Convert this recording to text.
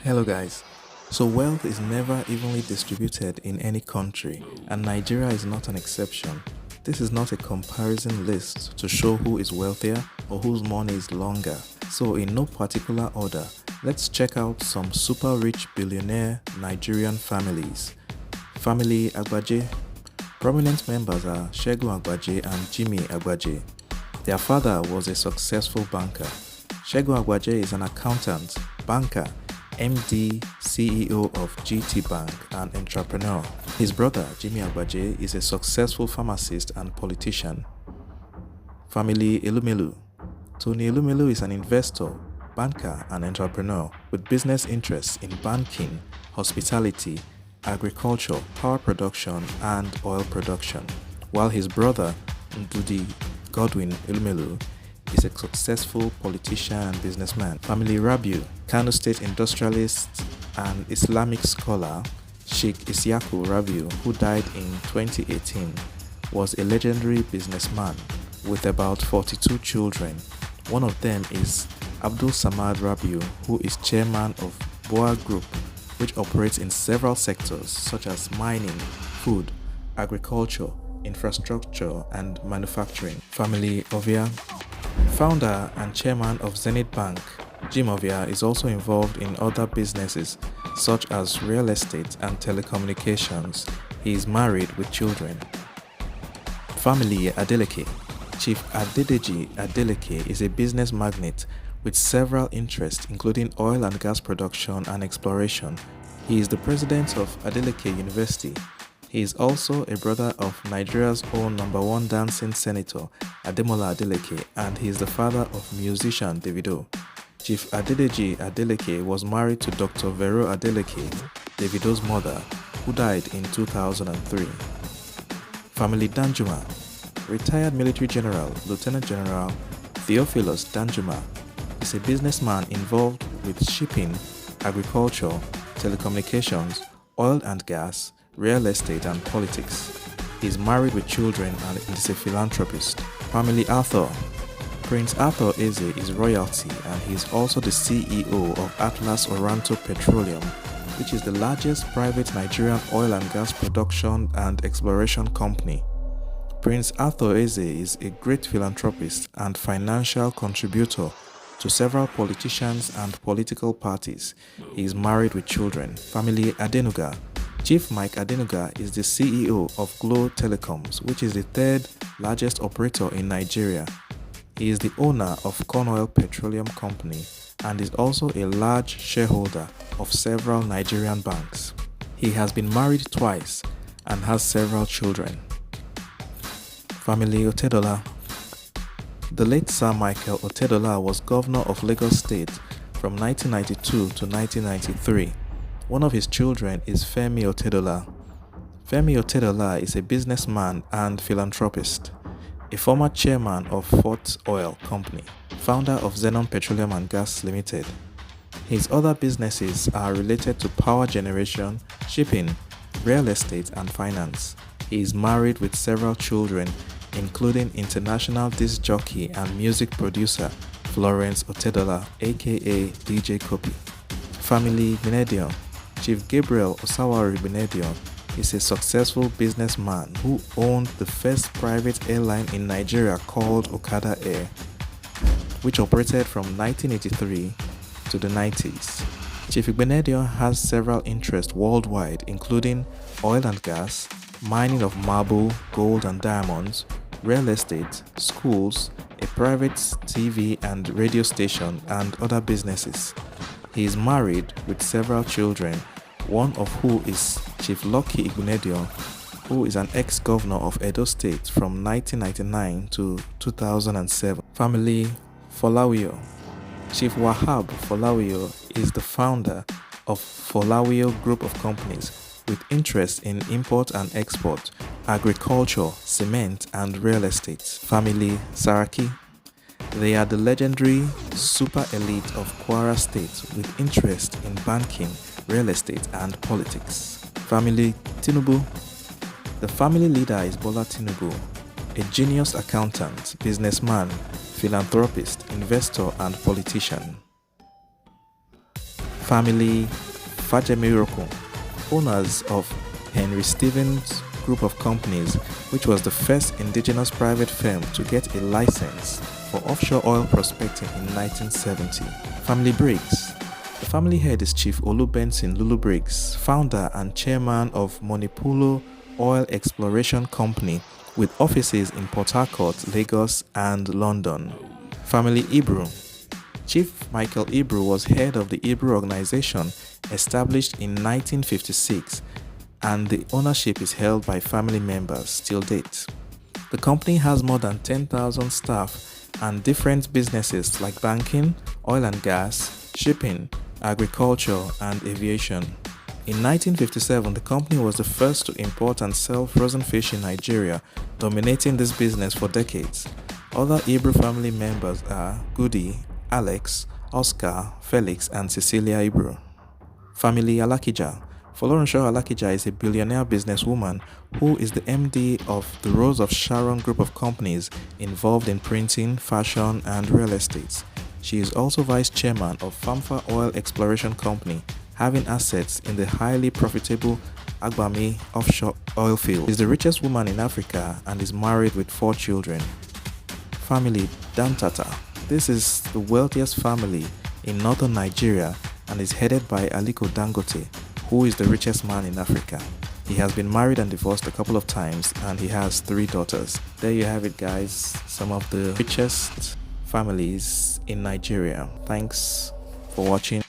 Hello guys. So wealth is never evenly distributed in any country, and Nigeria is not an exception. This is not a comparison list to show who is wealthier or whose money is longer. So in no particular order, let's check out some super rich billionaire Nigerian families. Family Agbaje. Prominent members are Segun Agbaje and Jimmy Agbaje. Their father was a successful banker. Segun Agbaje is an accountant, banker, MD, CEO of GT Bank, and entrepreneur. His brother, Jimmy Agbaje, is a successful pharmacist and politician. Family Elumelu. Tony Elumelu is an investor, banker, and entrepreneur with business interests in banking, hospitality, agriculture, power production, and oil production, while his brother, Ndudi Godwin Elumelu, is a successful politician and businessman. Family Rabiu, Kano State industrialist and Islamic scholar Sheikh Isyaku Rabiu, who died in 2018, was a legendary businessman with about 42 children. One of them is Abdul Samad Rabiu, who is chairman of Boa Group, which operates in several sectors such as mining, food, agriculture, infrastructure, and manufacturing. Family Ovia. Founder and chairman of Zenith Bank, Jim Ovia is also involved in other businesses such as real estate and telecommunications. He is married with children. Family Adeleke. Chief Adedeji Adeleke is a business magnate with several interests including oil and gas production and exploration. He is the president of Adeleke University. He is also a brother of Nigeria's own #1 dancing senator, Ademola Adeleke, and he is the father of musician Davido. Chief Adedeji Adeleke was married to Dr. Vero Adeleke, Davido's mother, who died in 2003. Family Danjuma. Retired military general, Lieutenant General Theophilus Danjuma, is a businessman involved with shipping, agriculture, telecommunications, oil and gas, real estate, and politics. He is married with children and is a philanthropist. Family Arthur. Prince Arthur Eze is royalty and he is also the CEO of Atlas Oranto Petroleum, which is the largest private Nigerian oil and gas production and exploration company. Prince Arthur Eze is a great philanthropist and financial contributor to several politicians and political parties. He is married with children. Family Adenuga. Chief Mike Adenuga is the CEO of Glo Telecoms, which is the third largest operator in Nigeria. He is the owner of Corn Oil Petroleum Company and is also a large shareholder of several Nigerian banks. He has been married twice and has several children. Family Otedola. The late Sir Michael Otedola was governor of Lagos State from 1992 to 1993. One of his children is Femi Otedola. Femi Otedola is a businessman and philanthropist, a former chairman of Fort Oil Company, founder of Zenon Petroleum and Gas Limited. His other businesses are related to power generation, shipping, real estate, and finance. He is married with several children, including international disc jockey and music producer Florence Otedola, aka DJ Kopi. Family Benedion. Chief Gabriel Osawari Benedion is a successful businessman who owned the first private airline in Nigeria called Okada Air, which operated from 1983 to the 90s. Chief Benedion has several interests worldwide, including oil and gas, mining of marble, gold and diamonds, real estate, schools, a private TV and radio station, and other businesses. He is married with several children, one of who is Chief Lucky Igbunedion, who is an ex-governor of Edo State from 1999 to 2007. Family Folawiyo. Chief Wahab Folawiyo is the founder of Folawiyo Group of Companies with interests in import and export, agriculture, cement, and real estate. Family Saraki. They are the legendary super elite of Kwara State with interest in banking, real estate, and politics. Family Tinubu. The family leader is Bola Tinubu, a genius accountant, businessman, philanthropist, investor, and politician. Family Fajemiroko, owners of Henry Stevens Group of Companies, which was the first indigenous private firm to get a license for offshore oil prospecting in 1970. Family Briggs. The family head is Chief Olu Benson Lulu Briggs, founder and chairman of Monipulo Oil Exploration Company, with offices in Port Harcourt, Lagos, and London. Family Ibru. Chief Michael Ibru was head of the Ibru organization, established in 1956, and the ownership is held by family members till date. The company has more than 10,000 staff and different businesses like banking, oil and gas, shipping, agriculture, and aviation. In 1957, the company was the first to import and sell frozen fish in Nigeria, dominating this business for decades. Other Ibru family members are Goody, Alex, Oscar, Felix, and Cecilia Ibru. Family Alakija. Folorunsho Alakija is a billionaire businesswoman who is the MD of the Rose of Sharon Group of Companies involved in printing, fashion, and real estate. She is also vice chairman of Famfa Oil Exploration Company, having assets in the highly profitable Agbami offshore oil field. She is the richest woman in Africa and is married with 4 children. Family Dantata. This is the wealthiest family in northern Nigeria and is headed by Aliko Dangote, who is the richest man in Africa. He has been married and divorced a couple of times and he has 3 daughters. There you have it, guys, some of the richest families in Nigeria. Thanks for watching.